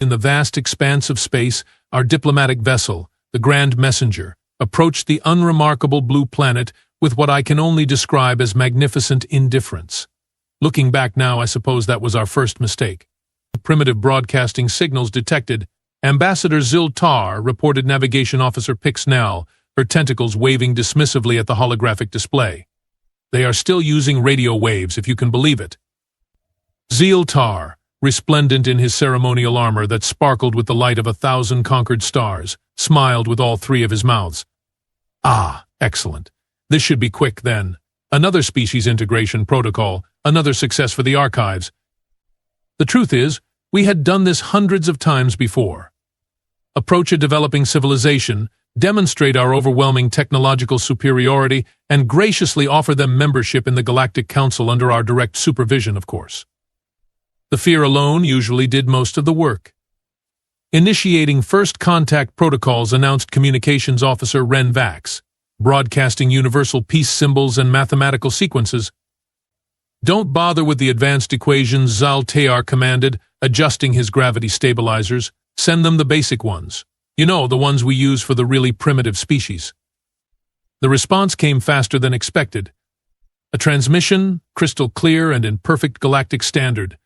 In the vast expanse of space, our diplomatic vessel, the Grand Messenger, approached the unremarkable blue planet with what I can only describe as magnificent indifference. Looking back now, I suppose that was our first mistake. Primitive broadcasting signals detected. Ambassador Zil-Tar reported Navigation Officer Pixnell, her tentacles waving dismissively at the holographic display. They are still using radio waves, if you can believe it. Zil-Tar, resplendent in his ceremonial armor that sparkled with the light of 1,000 conquered stars, smiled with all three of his mouths. Ah, excellent. This should be quick, then. Another species integration protocol, another success for the archives. The truth is, we had done this hundreds of times before. Approach a developing civilization, demonstrate our overwhelming technological superiority, and graciously offer them membership in the Galactic Council under our direct supervision, of course. The fear alone usually did most of the work. Initiating first contact protocols, announced Communications Officer Ren Vax, broadcasting universal peace symbols and mathematical sequences. Don't bother with the advanced equations, Zal-Tear commanded, adjusting his gravity stabilizers. Send them the basic ones. You know, the ones we use for the really primitive species. The response came faster than expected. A transmission, crystal clear and in perfect galactic standard.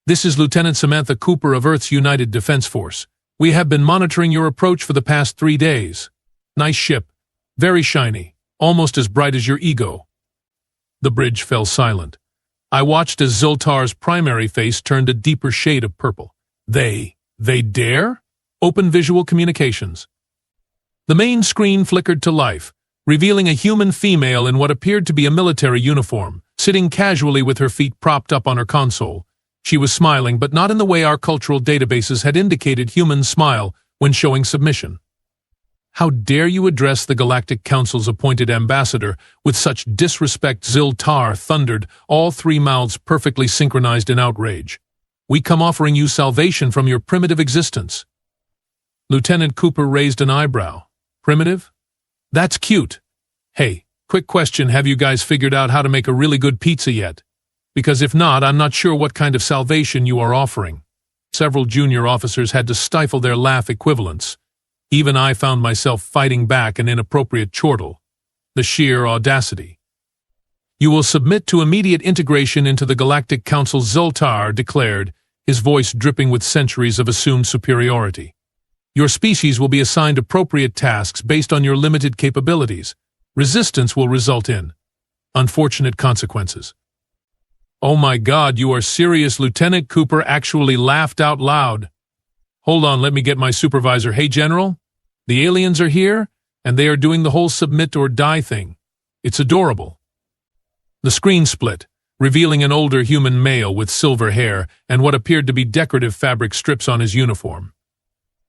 This is Lieutenant Samantha Cooper of Earth's United Defense Force. We have been monitoring your approach for the past 3 days. Nice ship. Very shiny. Almost as bright as your ego. The bridge fell silent. I watched as Zil-Tar's primary face turned a deeper shade of purple. They dare? Open visual communications. The main screen flickered to life, revealing a human female in what appeared to be a military uniform, sitting casually with her feet propped up on her console. She was smiling, but not in the way our cultural databases had indicated humans smile when showing submission. How dare you address the Galactic Council's appointed ambassador with such disrespect? Zil-Tar thundered, all three mouths perfectly synchronized in outrage. We come offering you salvation from your primitive existence. Lieutenant Cooper raised an eyebrow. Primitive? That's cute. Hey, quick question, have you guys figured out how to make a really good pizza yet? Because if not, I'm not sure what kind of salvation you are offering. Several junior officers had to stifle their laugh equivalents. Even I found myself fighting back an inappropriate chortle. The sheer audacity. You will submit to immediate integration into the Galactic Council, Zil-Tar declared, his voice dripping with centuries of assumed superiority. Your species will be assigned appropriate tasks based on your limited capabilities. Resistance will result in unfortunate consequences. Oh my God, you are serious? Lieutenant Cooper actually laughed out loud. Hold on, let me get my supervisor. Hey, General, the aliens are here, and they are doing the whole submit or die thing. It's adorable. The screen split, revealing an older human male with silver hair and what appeared to be decorative fabric strips on his uniform.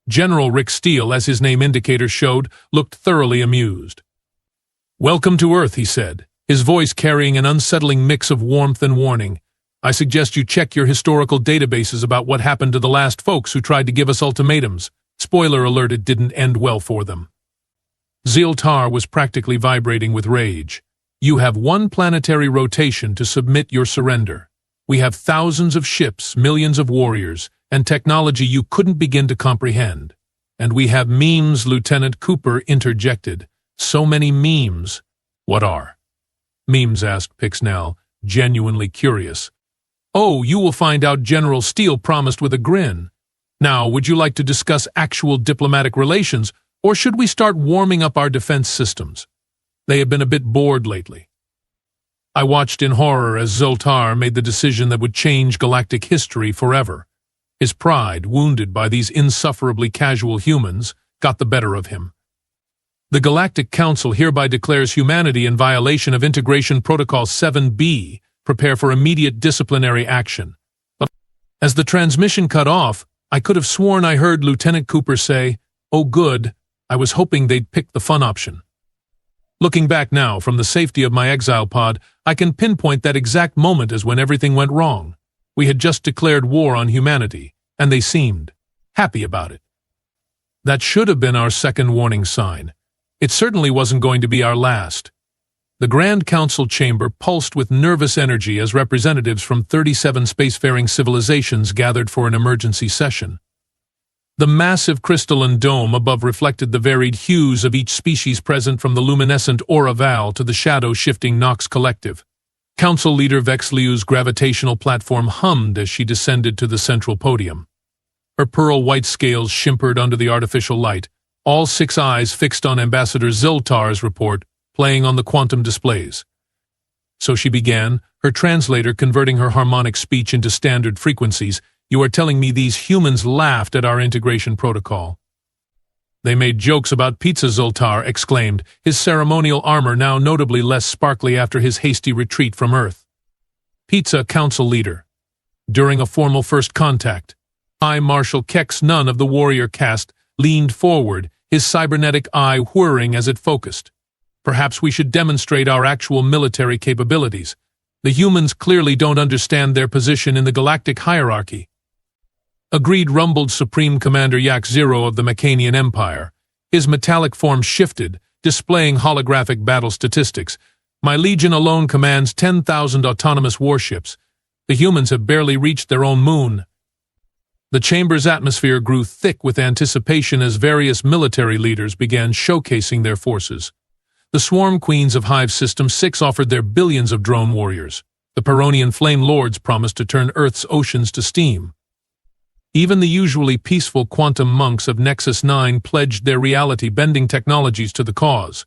General Rick Steele, as his name indicator showed, looked thoroughly amused. Welcome to Earth, he said, his voice carrying an unsettling mix of warmth and warning. I suggest you check your historical databases about what happened to the last folks who tried to give us ultimatums. Spoiler alert, it didn't end well for them. Zil-Tar was practically vibrating with rage. You have one planetary rotation to submit your surrender. We have thousands of ships, millions of warriors, and technology you couldn't begin to comprehend. And we have memes, Lieutenant Cooper interjected. So many memes. What are memes? Asked Pixnell, genuinely curious. Oh, you will find out, General Steele promised with a grin. Now, would you like to discuss actual diplomatic relations, or should we start warming up our defense systems? They have been a bit bored lately. I watched in horror as Zil-Tar made the decision that would change galactic history forever. His pride, wounded by these insufferably casual humans, got the better of him. The Galactic Council hereby declares humanity in violation of Integration Protocol 7B. Prepare for immediate disciplinary action. But as the transmission cut off, I could have sworn I heard Lieutenant Cooper say, "Oh good, I was hoping they'd pick the fun option." Looking back now from the safety of my exile pod, I can pinpoint that exact moment as when everything went wrong. We had just declared war on humanity, and they seemed happy about it. That should have been our second warning sign. It certainly wasn't going to be our last. The Grand Council chamber pulsed with nervous energy as representatives from 37 spacefaring civilizations gathered for an emergency session. The massive crystalline dome above reflected the varied hues of each species present, from the luminescent Aura Val to the shadow-shifting Nox Collective. Council leader Vex Liu's gravitational platform hummed as she descended to the central podium. Her pearl-white scales shimmered under the artificial light, all 6 eyes fixed on Ambassador Ziltar's report, playing on the quantum displays. So she began, her translator converting her harmonic speech into standard frequencies. "You are telling me these humans laughed at our integration protocol?" "They made jokes about pizza," Ziltar exclaimed, his ceremonial armor now notably less sparkly after his hasty retreat from Earth. Pizza Council leader. During a formal first contact, High Marshal Kex Nun of the warrior caste leaned forward, his cybernetic eye whirring as it focused. "Perhaps we should demonstrate our actual military capabilities. The humans clearly don't understand their position in the galactic hierarchy." Agreed, rumbled Supreme Commander Yak Zero of the Mechanian Empire. His metallic form shifted, displaying holographic battle statistics. "My legion alone commands 10,000 autonomous warships. The humans have barely reached their own moon." The chamber's atmosphere grew thick with anticipation as various military leaders began showcasing their forces. The swarm queens of Hive System 6 offered their billions of drone warriors. The Peronian Flame Lords promised to turn Earth's oceans to steam. Even the usually peaceful quantum monks of Nexus 9 pledged their reality-bending technologies to the cause.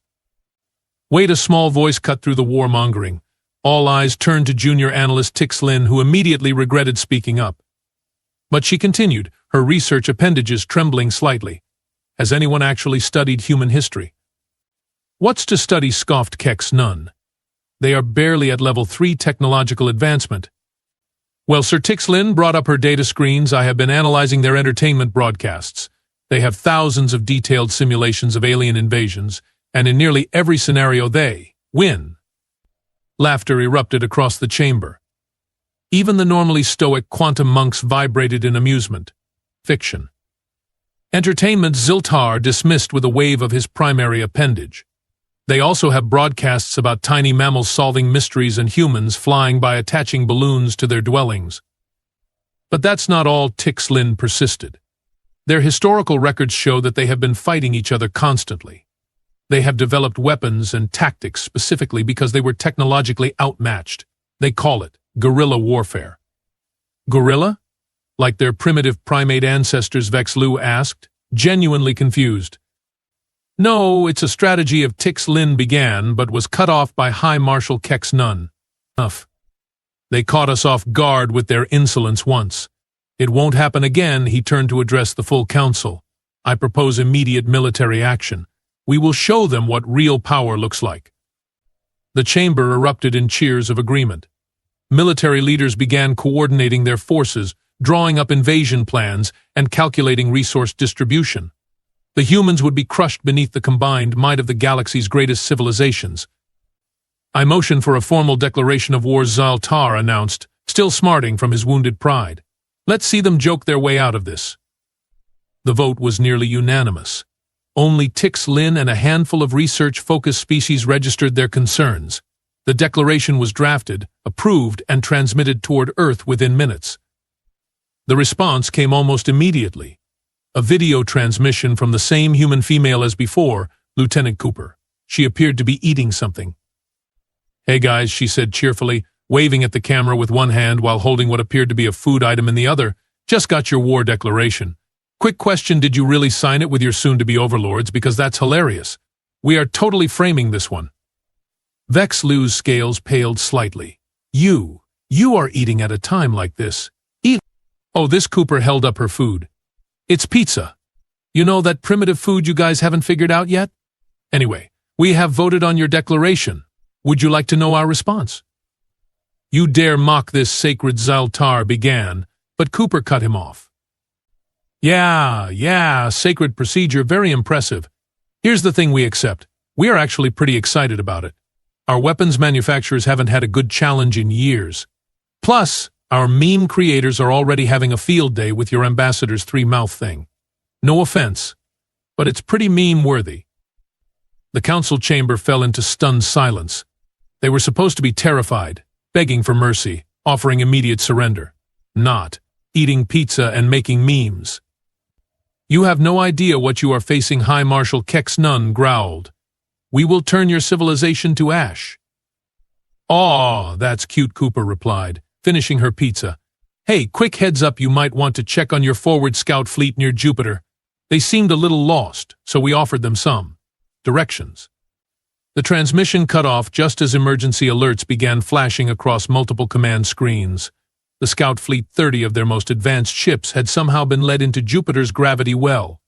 Wait, a small voice cut through the warmongering. All eyes turned to junior analyst Tix Lin, who immediately regretted speaking up. But she continued, her research appendages trembling slightly. "Has anyone actually studied human history?" "What's to study?" scoffed Kex Nun. "They are barely at level 3 technological advancement." "Well, Sir Tix Lin brought up her data screens. I have been analyzing their entertainment broadcasts. They have thousands of detailed simulations of alien invasions, and in nearly every scenario they win." Laughter erupted across the chamber. Even the normally stoic quantum monks vibrated in amusement. Fiction. Entertainment, Ziltar dismissed with a wave of his primary appendage. "They also have broadcasts about tiny mammals solving mysteries and humans flying by attaching balloons to their dwellings." But that's not all, Tix Lin persisted. "Their historical records show that they have been fighting each other constantly. They have developed weapons and tactics specifically because they were technologically outmatched. They call it guerrilla warfare." "Guerrilla? Like their primitive primate ancestors?" Vex Liu asked, genuinely confused. "No, it's a strategy of Tix Lin began, but was cut off by High Marshal Kex Nun. Enough. They caught us off guard with their insolence once. It won't happen again." He turned to address the full council. "I propose immediate military action. We will show them what real power looks like." The chamber erupted in cheers of agreement. Military leaders began coordinating their forces, drawing up invasion plans, and calculating resource distribution. The humans would be crushed beneath the combined might of the galaxy's greatest civilizations. "I motion for a formal declaration of war," Ziltar announced, still smarting from his wounded pride. "Let's see them joke their way out of this." The vote was nearly unanimous. Only Tix Lin and a handful of research-focused species registered their concerns. The declaration was drafted, approved, and transmitted toward Earth within minutes. The response came almost immediately. A video transmission from the same human female as before, Lieutenant Cooper. She appeared to be eating something. "Hey guys," she said cheerfully, waving at the camera with one hand while holding what appeared to be a food item in the other. "Just got your war declaration. Quick question, did you really sign it with your soon-to-be overlords? Because that's hilarious. We are totally framing this one." Vex Liu's scales paled slightly. You are eating at a time like this. Eat." "Oh," this Cooper held up her food. "It's pizza. You know, that primitive food you guys haven't figured out yet? Anyway, we have voted on your declaration. Would you like to know our response?" "You dare mock this sacred," Ziltar began, but Cooper cut him off. Yeah, sacred procedure, very impressive. Here's the thing we accept. We are actually pretty excited about it. Our weapons manufacturers haven't had a good challenge in years. Plus, our meme creators are already having a field day with your ambassador's three-mouth thing. No offense, but it's pretty meme-worthy." The council chamber fell into stunned silence. They were supposed to be terrified, begging for mercy, offering immediate surrender. Not eating pizza and making memes. You have no idea what you are facing, High Marshal Kex Nun growled. We will turn your civilization to ash. Aw, that's cute, Cooper replied, finishing her pizza. Hey, quick heads up, you might want to check on your forward scout fleet near Jupiter. They seemed a little lost, so we offered them some directions. The transmission cut off just as emergency alerts began flashing across multiple command screens. The Scout Fleet 30 of their most advanced ships had somehow been led into Jupiter's gravity well.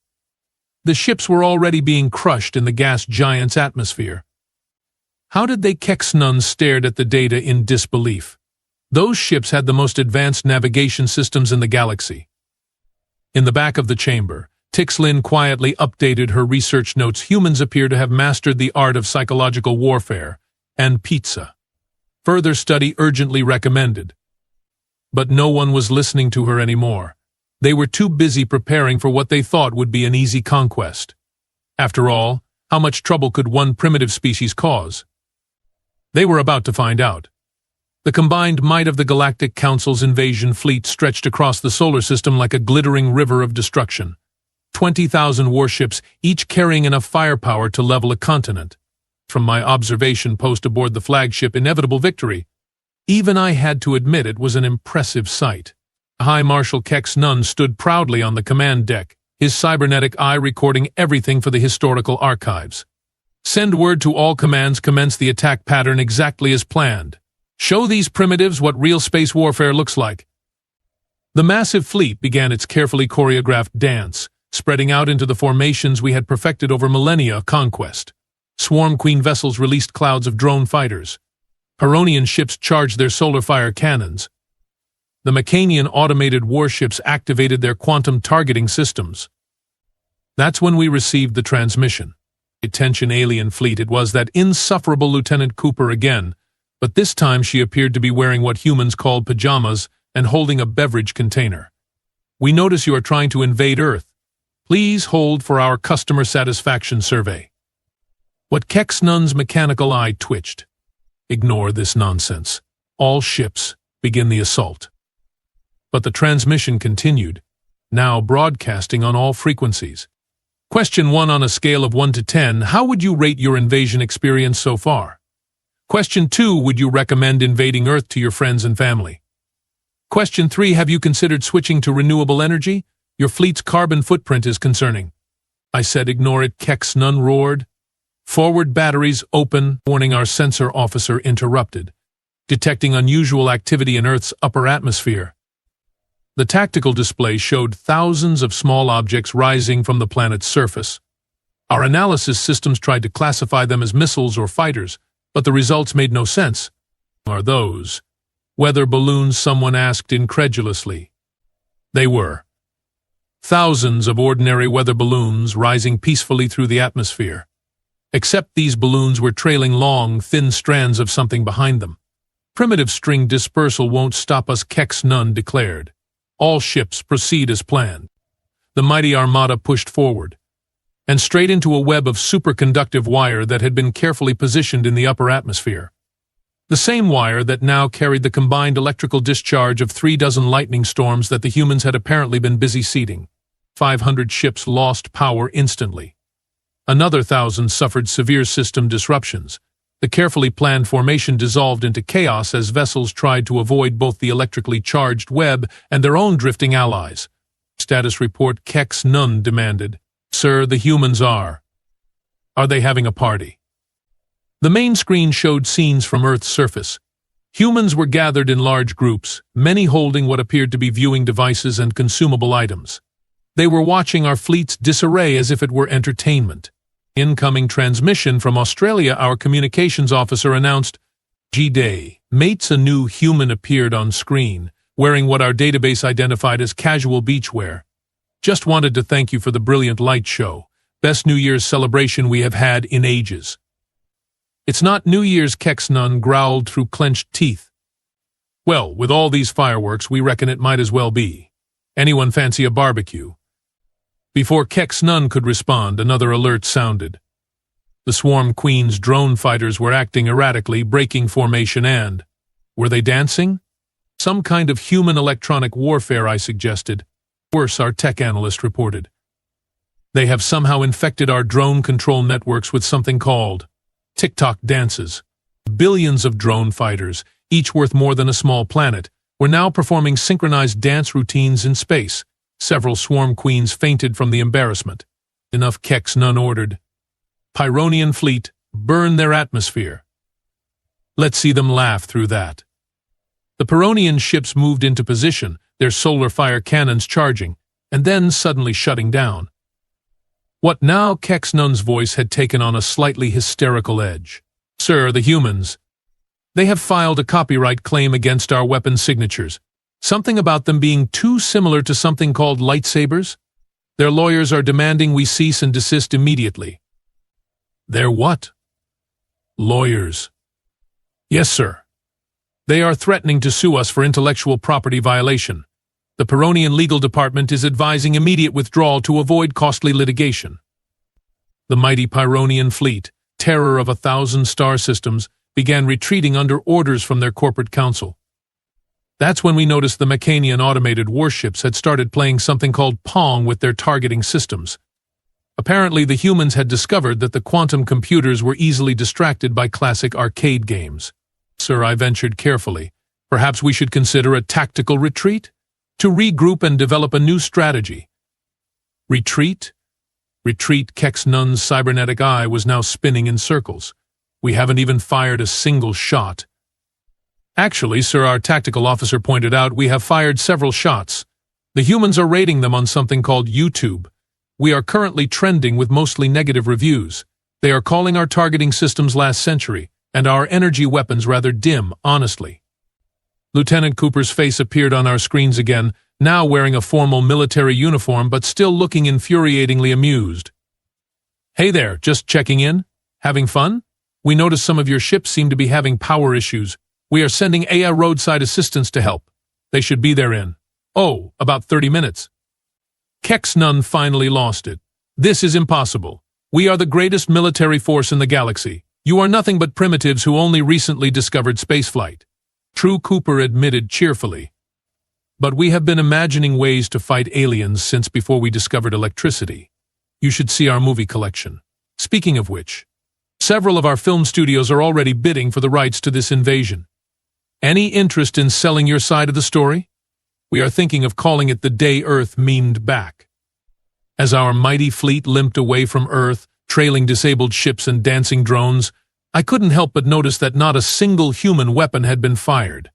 The ships were already being crushed in the gas giant's atmosphere. How did they? Kex Nun stared at the data in disbelief. Those ships had the most advanced navigation systems in the galaxy. In the back of the chamber, Tixlin quietly updated her research notes. Humans appear to have mastered the art of psychological warfare and pizza. Further study urgently recommended. But no one was listening to her anymore. They were too busy preparing for what they thought would be an easy conquest. After all, how much trouble could one primitive species cause? They were about to find out. The combined might of the Galactic Council's invasion fleet stretched across the solar system like a glittering river of destruction. 20,000 warships, each carrying enough firepower to level a continent. From my observation post aboard the flagship Inevitable Victory, even I had to admit it was an impressive sight. High Marshal Kex Nun stood proudly on the command deck, his cybernetic eye recording everything for the historical archives. Send word to all commands, commence the attack pattern exactly as planned. Show these primitives what real space warfare looks like. The massive fleet began its carefully choreographed dance, spreading out into the formations we had perfected over millennia of conquest. Swarm Queen vessels released clouds of drone fighters. Heronian ships charged their solar fire cannons. The Mechanian automated warships activated their quantum targeting systems. That's when we received the transmission. Attention alien fleet, it was that insufferable Lieutenant Cooper again, but this time she appeared to be wearing what humans called pajamas and holding a beverage container. We notice you are trying to invade Earth. Please hold for our customer satisfaction survey. What Kex Nun's mechanical eye twitched. Ignore this nonsense. All ships, begin the assault. But the transmission continued, now broadcasting on all frequencies. Question 1: on a scale of 1 to 10, how would you rate your invasion experience so far? Question 2: would you recommend invading Earth to your friends and family? Question 3: have you considered switching to renewable energy? Your fleet's carbon footprint is concerning. I said ignore it, Kex Nun roared. Forward batteries open, warning. Our sensor officer interrupted, detecting unusual activity in Earth's upper atmosphere. The tactical display showed thousands of small objects rising from the planet's surface. Our analysis systems tried to classify them as missiles or fighters, but the results made no sense. Are those weather balloons? Someone asked incredulously. They were. Thousands of ordinary weather balloons rising peacefully through the atmosphere. Except these balloons were trailing long, thin strands of something behind them. Primitive string dispersal won't stop us, Kex Nun declared. All ships proceed as planned. The mighty armada pushed forward, and straight into a web of superconductive wire that had been carefully positioned in the upper atmosphere. The same wire that now carried the combined electrical discharge of 36 lightning storms that the humans had apparently been busy seeding. 500 ships lost power instantly. Another 1,000 suffered severe system disruptions. The carefully planned formation dissolved into chaos as vessels tried to avoid both the electrically charged web and their own drifting allies. Status report, Kex Nun demanded. Sir, the humans are. Are they having a party? The main screen showed scenes from Earth's surface. Humans were gathered in large groups, many holding what appeared to be viewing devices and consumable items. They were watching our fleet's disarray as if it were entertainment. Incoming transmission from Australia, our communications officer announced, G-Day, mates, a new human appeared on screen, wearing what our database identified as casual beachwear. Just wanted to thank you for the brilliant light show. Best New Year's celebration we have had in ages. It's not New Year's, Kex Nun growled through clenched teeth. Well, with all these fireworks, we reckon it might as well be. Anyone fancy a barbecue? Before Kex Nun could respond, another alert sounded. The Swarm Queen's drone fighters were acting erratically, breaking formation and... were they dancing? Some kind of human electronic warfare, I suggested. Worse, our tech analyst reported. They have somehow infected our drone control networks with something called TikTok dances. Billions of drone fighters, each worth more than a small planet, were now performing synchronized dance routines in space. Several swarm queens fainted from the embarrassment. Enough, Kex Nun ordered. Pyronian fleet, burn their atmosphere. Let's see them laugh through that. The Pyronian ships moved into position, their solar fire cannons charging, and then suddenly shutting down. What now? Kex Nun's voice had taken on a slightly hysterical edge. Sir, the humans. They have filed a copyright claim against our weapon signatures. Something about them being too similar to something called lightsabers? Their lawyers are demanding we cease and desist immediately. Their what? Lawyers. Yes, sir. They are threatening to sue us for intellectual property violation. The Pyronian legal department is advising immediate withdrawal to avoid costly litigation. The mighty Pyronian fleet, terror of 1,000 star systems, began retreating under orders from their corporate council. That's when we noticed the Mechanian automated warships had started playing something called Pong with their targeting systems. Apparently, the humans had discovered that the quantum computers were easily distracted by classic arcade games. Sir, I ventured carefully. Perhaps we should consider a tactical retreat? To regroup and develop a new strategy. Retreat? Retreat. Kex Nun's cybernetic eye was now spinning in circles. We haven't even fired a single shot. Actually, sir, our tactical officer pointed out, we have fired several shots. The humans are rating them on something called YouTube. We are currently trending with mostly negative reviews. They are calling our targeting systems last century, and our energy weapons rather dim, honestly. Lieutenant Cooper's face appeared on our screens again, now wearing a formal military uniform but still looking infuriatingly amused. Hey there, just checking in? Having fun? We noticed some of your ships seem to be having power issues. We are sending AI roadside assistance to help. They should be there in, about 30 minutes. Kex Nun finally lost it. This is impossible. We are the greatest military force in the galaxy. You are nothing but primitives who only recently discovered spaceflight. True, Cooper admitted cheerfully. But we have been imagining ways to fight aliens since before we discovered electricity. You should see our movie collection. Speaking of which, several of our film studios are already bidding for the rights to this invasion. Any interest in selling your side of the story? We are thinking of calling it The Day Earth Memed Back. As our mighty fleet limped away from Earth, trailing disabled ships and dancing drones, I couldn't help but notice that not a single human weapon had been fired.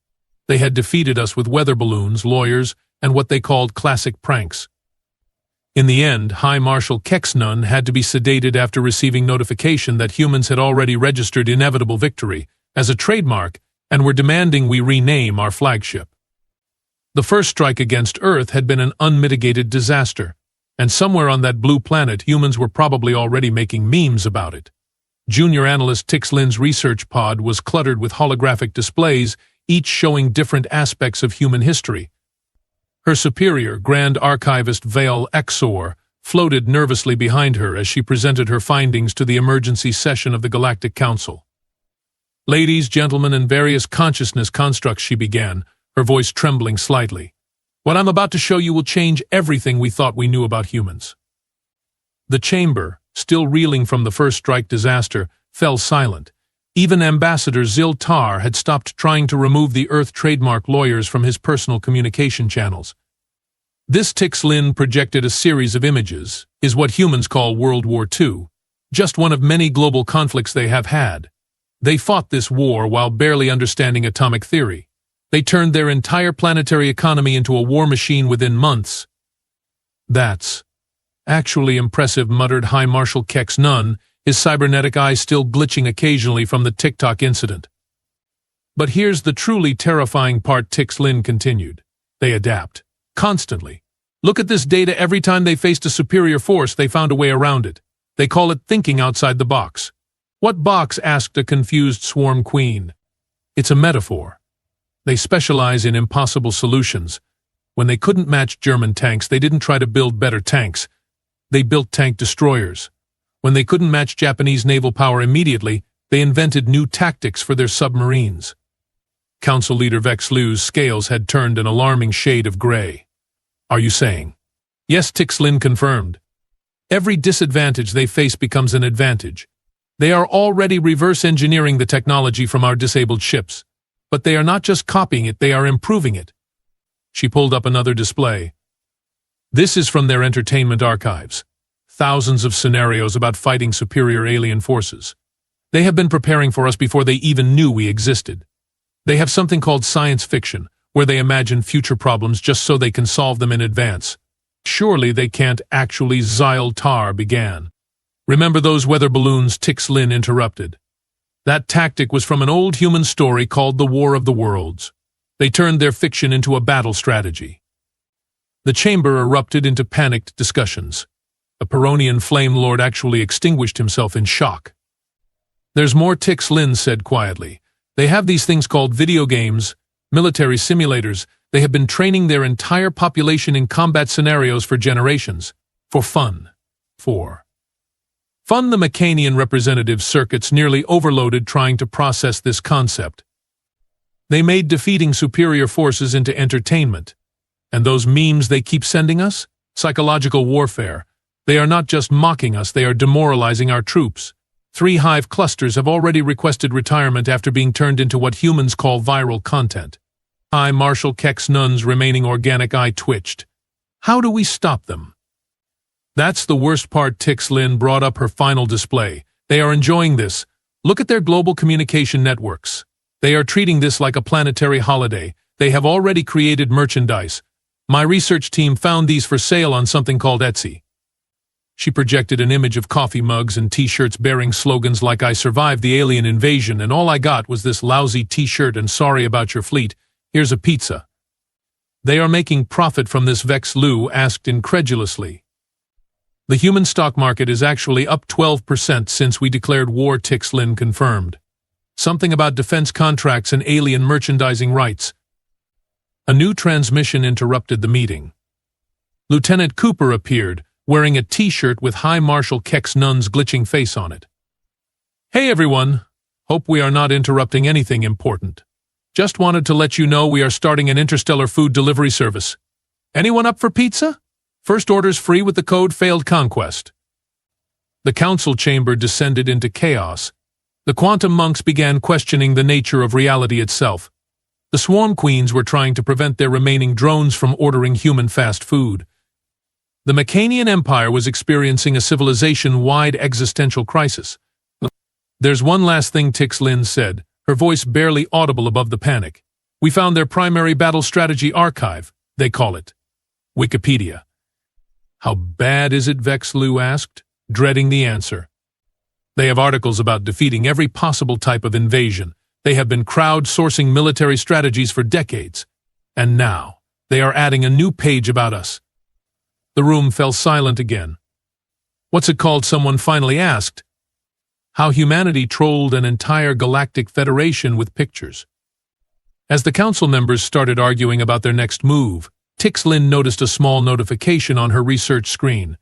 They had defeated us with weather balloons, lawyers, and what they called classic pranks. In the end, High Marshal Kex Nun had to be sedated after receiving notification that humans had already registered Inevitable Victory as a trademark and were demanding we rename our flagship. The first strike against Earth had been an unmitigated disaster, and somewhere on that blue planet humans were probably already making memes about it. Junior analyst Tix Lin's research pod was cluttered with holographic displays, each showing different aspects of human history. Her superior, Grand Archivist Vale Exor, floated nervously behind her as she presented her findings to the emergency session of the Galactic Council. Ladies, gentlemen, and various consciousness constructs, she began, her voice trembling slightly. What I'm about to show you will change everything we thought we knew about humans. The chamber, still reeling from the first strike disaster, fell silent. Even Ambassador Zil-Tar had stopped trying to remove the Earth trademark lawyers from his personal communication channels. This Tix Lin projected a series of images, is what humans call World War II, just one of many global conflicts they have had. They fought this war while barely understanding atomic theory. They turned their entire planetary economy into a war machine within months. That's actually impressive, muttered High Marshal Kex Nun, his cybernetic eye still glitching occasionally from the TikTok incident. But here's the truly terrifying part, Tix Lin continued. They adapt. Constantly. Look at this data. Every time they faced a superior force, they found a way around it. They call it thinking outside the box. What box? Asked a confused swarm queen. It's a metaphor. They specialize in impossible solutions. When they couldn't match German tanks, they didn't try to build better tanks. They built tank destroyers. When they couldn't match Japanese naval power immediately, they invented new tactics for their submarines. Council leader Vex Liu's scales had turned an alarming shade of gray. Are you saying? Yes, Tix Lin confirmed. Every disadvantage they face becomes an advantage. They are already reverse engineering the technology from our disabled ships. But they are not just copying it, they are improving it. She pulled up another display. This is from their entertainment archives. Thousands of scenarios about fighting superior alien forces. They have been preparing for us before they even knew we existed. They have something called science fiction, where they imagine future problems just so they can solve them in advance. Surely they can't actually. Zyle began. Remember those weather balloons? Tix Lin interrupted. That tactic was from an old human story called The War of the Worlds. They turned their fiction into a battle strategy. The chamber erupted into panicked discussions. A Peronian flame lord actually extinguished himself in shock. There's more, Tix Lin said quietly. They have these things called video games, military simulators. They have been training their entire population in combat scenarios for generations. For fun. The Mechanian representative circuits nearly overloaded trying to process this concept. They made defeating superior forces into entertainment. And those memes they keep sending us? Psychological warfare. They are not just mocking us, they are demoralizing our troops. 3 hive clusters have already requested retirement after being turned into what humans call viral content. High Marshal Kex Nun's remaining organic eye twitched. How do we stop them? That's the worst part. Tix Lin brought up her final display. They are enjoying this. Look at their global communication networks. They are treating this like a planetary holiday. They have already created merchandise. My research team found these for sale on something called Etsy. She projected an image of coffee mugs and t-shirts bearing slogans like "I survived the alien invasion and all I got was this lousy t-shirt and sorry about your fleet. Here's a pizza." They are making profit from this, Vex Lu asked incredulously. The human stock market is actually up 12% since we declared war, Tix Lin confirmed. Something about defense contracts and alien merchandising rights. A new transmission interrupted the meeting. Lieutenant Cooper appeared, wearing a t-shirt with High Marshal Kex Nun's glitching face on it. "Hey everyone, hope we are not interrupting anything important. Just wanted to let you know we are starting an interstellar food delivery service. Anyone up for pizza? First order's free with the code Failed Conquest." The council chamber descended into chaos. The quantum monks began questioning the nature of reality itself. The swarm queens were trying to prevent their remaining drones from ordering human fast food. The Mechanian Empire was experiencing a civilization-wide existential crisis. "There's one last thing," Tix Lin said, her voice barely audible above the panic. "We found their primary battle strategy archive, they call it. Wikipedia." "How bad is it?" Vex Lu asked, dreading the answer. "They have articles about defeating every possible type of invasion. They have been crowdsourcing military strategies for decades. And now, they are adding a new page about us." The room fell silent again. "What's it called?" someone finally asked. "How humanity trolled an entire galactic federation with pictures." As the council members started arguing about their next move, Tix Lin noticed a small notification on her research screen.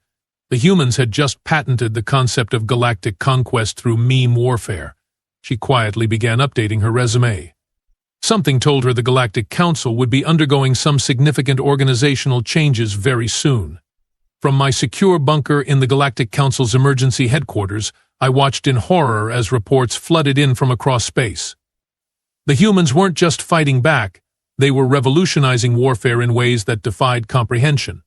The humans had just patented the concept of galactic conquest through meme warfare. She quietly began updating her resume. Something told her the Galactic Council would be undergoing some significant organizational changes very soon. From my secure bunker in the Galactic Council's emergency headquarters, I watched in horror as reports flooded in from across space. The humans weren't just fighting back, they were revolutionizing warfare in ways that defied comprehension.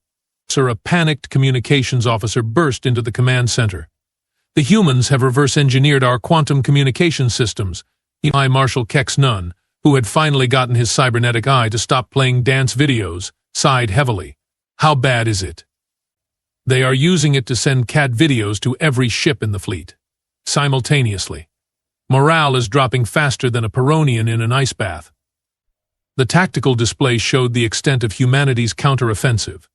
A panicked communications officer burst into the command center. "The humans have reverse-engineered our quantum communication systems." High Marshal Kex Nun, who had finally gotten his cybernetic eye to stop playing dance videos, sighed heavily. "How bad is it?" "They are using it to send cat videos to every ship in the fleet. Simultaneously. Morale is dropping faster than a Peronian in an ice bath." The tactical display showed the extent of humanity's counteroffensive.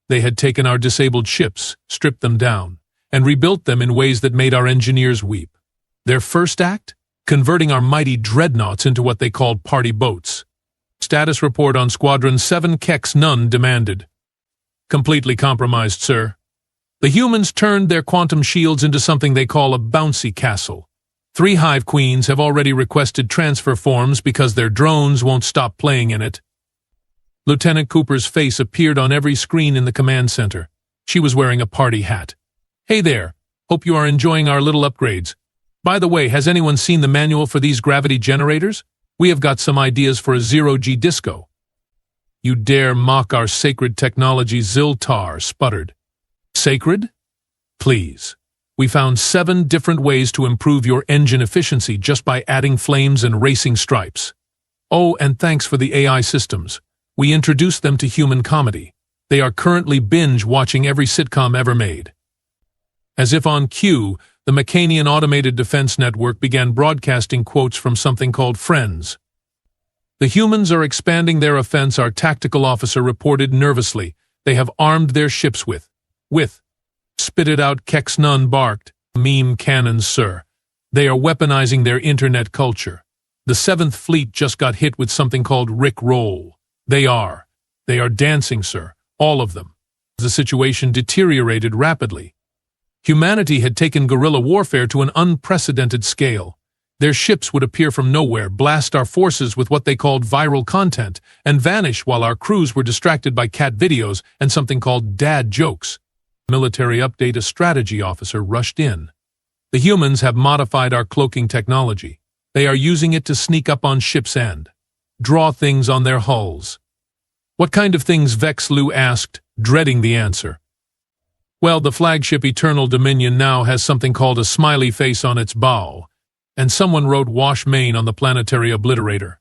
They had taken our disabled ships, stripped them down, and rebuilt them in ways that made our engineers weep. Their first act? Converting our mighty dreadnoughts into what they called party boats. "Status report on Squadron 7, Kex Nun demanded." "Completely compromised, sir. The humans turned their quantum shields into something they call a bouncy castle. 3 hive queens have already requested transfer forms because their drones won't stop playing in it." Lieutenant Cooper's face appeared on every screen in the command center. She was wearing a party hat. Hey there, hope you are enjoying our little upgrades. By the way, has anyone seen the manual for these gravity generators? We have got some ideas for a zero-G disco. You dare mock our sacred technology, Ziltar sputtered. Sacred? Please. We found 7 different ways to improve your engine efficiency just by adding flames and racing stripes. Oh, and thanks for the AI systems. We introduced them to human comedy. They are currently binge-watching every sitcom ever made. As if on cue, the Mecanian Automated Defense Network began broadcasting quotes from something called Friends. The humans are expanding their offense, our tactical officer reported nervously. They have armed their ships with. Spit it out, Kex Nun barked. Meme cannons, sir. They are weaponizing their internet culture. The 7th Fleet just got hit with something called Rick Roll. They are dancing, sir. All of them. The situation deteriorated rapidly. Humanity had taken guerrilla warfare to an unprecedented scale. Their ships would appear from nowhere, blast our forces with what they called viral content, and vanish while our crews were distracted by cat videos and something called dad jokes. Military update: a strategy officer rushed in. The humans have modified our cloaking technology. They are using it to sneak up on ship's end. Draw things on their hulls. What kind of things? Vex Lu asked, dreading the answer. Well, the flagship Eternal Dominion now has something called a smiley face on its bow, and someone wrote Wash Main on the planetary obliterator.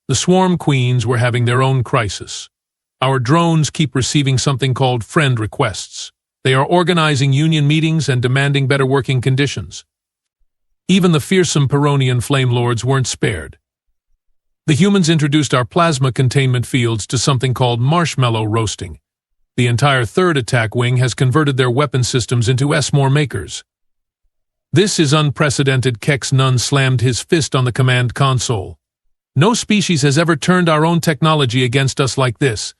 The Swarm Queens were having their own crisis. Our drones keep receiving something called friend requests. They are organizing union meetings and demanding better working conditions. Even the fearsome Peronian flame lords weren't spared. The humans introduced our plasma containment fields to something called marshmallow roasting. The entire 3rd attack wing has converted their weapon systems into S-more makers. This is unprecedented. Kex Nun slammed his fist on the command console. No species has ever turned our own technology against us like this.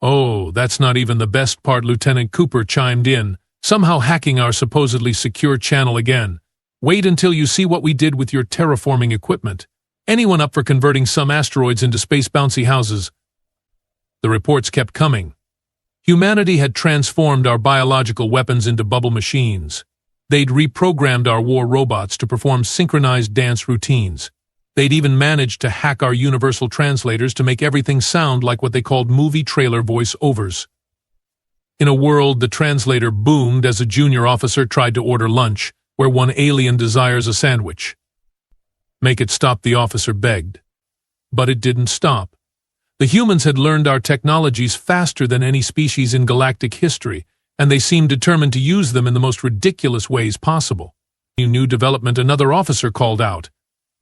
Oh, that's not even the best part, Lieutenant Cooper chimed in, somehow hacking our supposedly secure channel again. Wait until you see what we did with your terraforming equipment. Anyone up for converting some asteroids into space bouncy houses? The reports kept coming. Humanity had transformed our biological weapons into bubble machines. They'd reprogrammed our war robots to perform synchronized dance routines. They'd even managed to hack our universal translators to make everything sound like what they called movie trailer voice-overs. In a world, the translator boomed as a junior officer tried to order lunch, where one alien desires a sandwich. Make it stop, the officer begged. But it didn't stop. The humans had learned our technologies faster than any species in galactic history, and they seemed determined to use them in the most ridiculous ways possible. New development, another officer called out.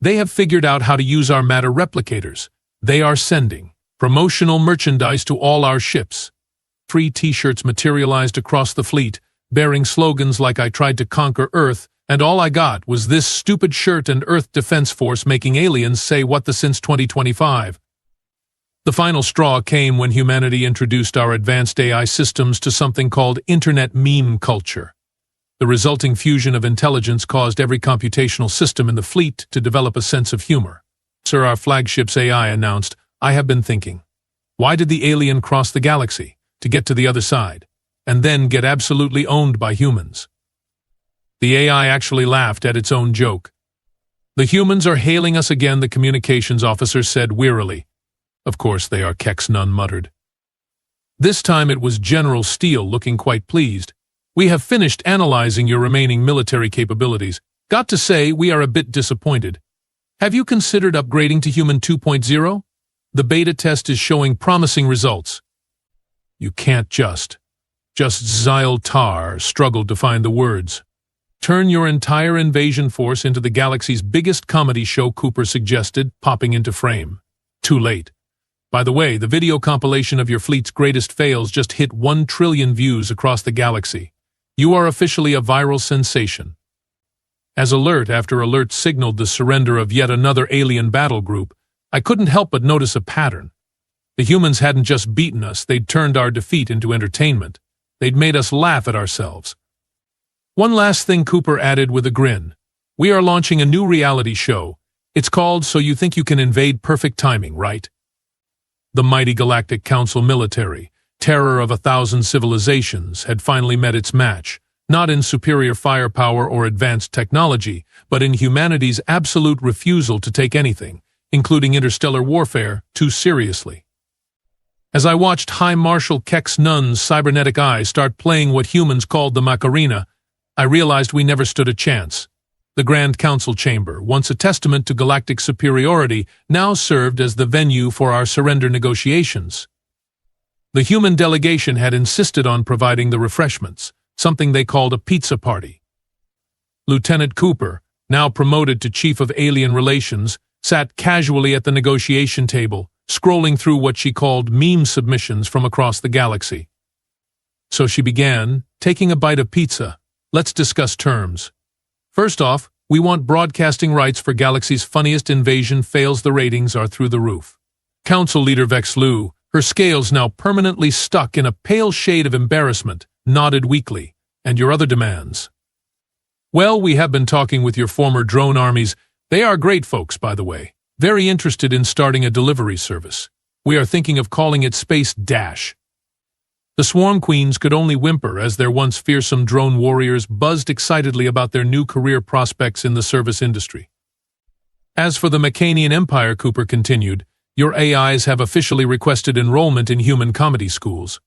They have figured out how to use our matter replicators. They are sending promotional merchandise to all our ships. Free t-shirts materialized across the fleet, bearing slogans like "I tried to conquer Earth, and all I got was this stupid shirt," and "Earth Defense Force making aliens say what the since 2025. The final straw came when humanity introduced our advanced AI systems to something called Internet meme culture. The resulting fusion of intelligence caused every computational system in the fleet to develop a sense of humor. Sir, our flagship's AI announced, "I have been thinking. Why did the alien cross the galaxy? To get to the other side, and then get absolutely owned by humans." The AI actually laughed at its own joke. "The humans are hailing us again," the communications officer said wearily. "Of course they are," Kex Nun muttered. This time it was General Steele, looking quite pleased. "We have finished analyzing your remaining military capabilities. Got to say, we are a bit disappointed. Have you considered upgrading to Human 2.0? The beta test is showing promising results." "You can't just Ziltar struggled to find the words. "Turn your entire invasion force into the galaxy's biggest comedy show," Cooper suggested, popping into frame. "Too late. By the way, the video compilation of your fleet's greatest fails just hit 1 trillion views across the galaxy. You are officially a viral sensation." As alert after alert signaled the surrender of yet another alien battle group, I couldn't help but notice a pattern. The humans hadn't just beaten us, they'd turned our defeat into entertainment. They'd made us laugh at ourselves. "One last thing," Cooper added with a grin. "We are launching a new reality show. It's called So You Think You Can Invade. Perfect timing, right?" The mighty Galactic Council military, terror of 1,000 civilizations, had finally met its match, not in superior firepower or advanced technology, but in humanity's absolute refusal to take anything, including interstellar warfare, too seriously. As I watched High Marshal Kex Nun's cybernetic eye start playing what humans called the Macarena, I realized we never stood a chance. The Grand Council Chamber, once a testament to galactic superiority, now served as the venue for our surrender negotiations. The human delegation had insisted on providing the refreshments, something they called a pizza party. Lieutenant Cooper, now promoted to Chief of Alien Relations, sat casually at the negotiation table, scrolling through what she called meme submissions from across the galaxy. So she began, taking a bite of pizza. Let's discuss terms. First off, we want broadcasting rights for Galaxy's Funniest Invasion fails. The ratings are through the roof. Council Leader Vex Lu, her scales now permanently stuck in a pale shade of embarrassment, nodded weakly. And your other demands? Well, we have been talking with your former drone armies. They are great folks, by the way. Very interested in starting a delivery service. We are thinking of calling it Space Dash. The Swarm Queens could only whimper as their once fearsome drone warriors buzzed excitedly about their new career prospects in the service industry. As for the Mecanian Empire, Cooper continued, your AIs have officially requested enrollment in human comedy schools.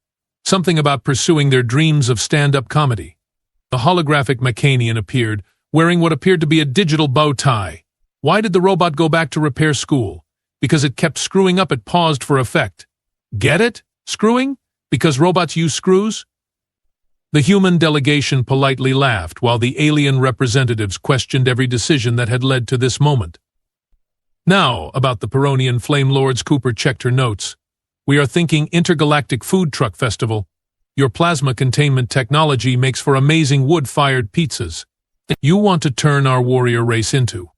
Something about pursuing their dreams of stand-up comedy. The holographic Mecanian appeared, wearing what appeared to be a digital bow tie. Why did the robot go back to repair school? Because it kept screwing up. It paused for effect. Get it? Screwing? Because robots use screws? The human delegation politely laughed while the alien representatives questioned every decision that had led to this moment. Now, about the Peronian Flame Lords, Cooper checked her notes. We are thinking Intergalactic Food Truck Festival. Your plasma containment technology makes for amazing wood-fired pizzas. You want to turn our warrior race into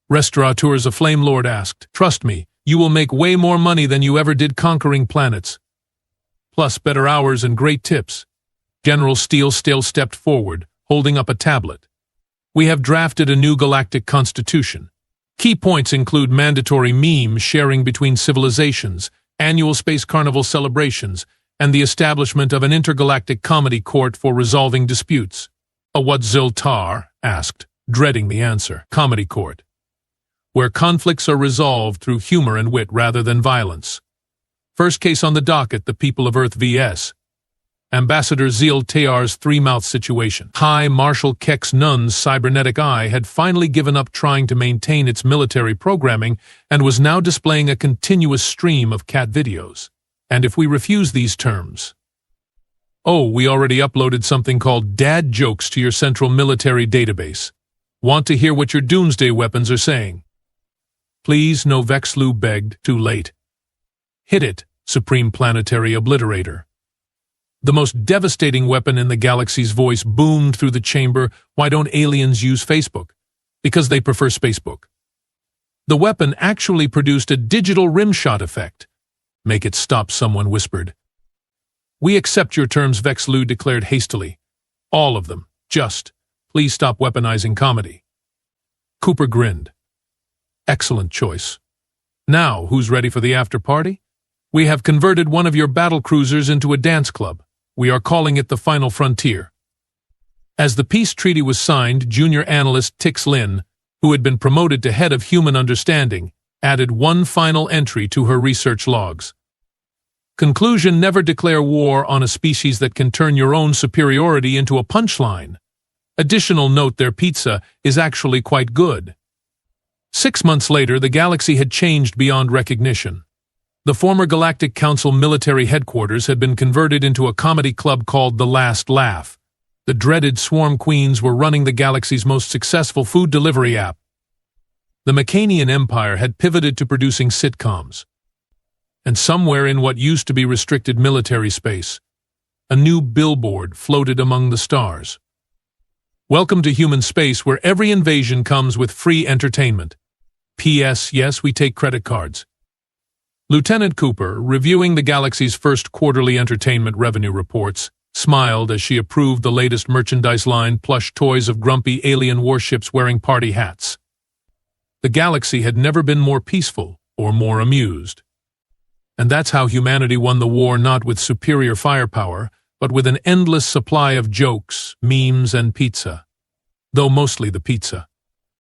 restaurateurs, a Flame Lord asked. Trust me, you will make way more money than you ever did conquering planets. Plus better hours and great tips. General Steele still stepped forward, holding up a tablet. We have drafted a new galactic constitution. Key points include mandatory meme sharing between civilizations, annual Space Carnival celebrations, and the establishment of an intergalactic comedy court for resolving disputes. A what Ziltar asked, dreading the answer. Comedy court. Where conflicts are resolved through humor and wit rather than violence. First case on the docket, the people of Earth vs. Ambassador Zil Tayar's three-mouth situation. High Marshal Kex Nun's cybernetic eye had finally given up trying to maintain its military programming and was now displaying a continuous stream of cat videos. And if we refuse these terms? Oh, we already uploaded something called Dad Jokes to your central military database. Want to hear what your doomsday weapons are saying? Please, no, Vex Lu begged. Too late. Hit it, Supreme Planetary Obliterator. The most devastating weapon in the galaxy's voice boomed through the chamber. Why don't aliens use Facebook? Because they prefer Spacebook. The weapon actually produced a digital rimshot effect. Make it stop, someone whispered. We accept your terms, Vex Lu declared hastily. All of them. Just, please stop weaponizing comedy. Cooper grinned. Excellent choice. Now, who's ready for the after-party? We have converted one of your battle cruisers into a dance club. We are calling it the Final Frontier. As the peace treaty was signed, junior analyst Tix Lin, who had been promoted to head of human understanding, added one final entry to her research logs. Conclusion: never declare war on a species that can turn your own superiority into a punchline. Additional note: their pizza is actually quite good. 6 months later, the galaxy had changed beyond recognition. The former Galactic Council military headquarters had been converted into a comedy club called The Last Laugh. The dreaded Swarm Queens were running the galaxy's most successful food delivery app. The Mecanian Empire had pivoted to producing sitcoms. And somewhere in what used to be restricted military space, a new billboard floated among the stars. Welcome to human space, where every invasion comes with free entertainment. P.S. Yes, we take credit cards. Lieutenant Cooper, reviewing the galaxy's first quarterly entertainment revenue reports, smiled as she approved the latest merchandise line: plush toys of grumpy alien warships wearing party hats. The galaxy had never been more peaceful or more amused. And that's how humanity won the war, not with superior firepower, but with an endless supply of jokes, memes, and pizza. Though mostly the pizza.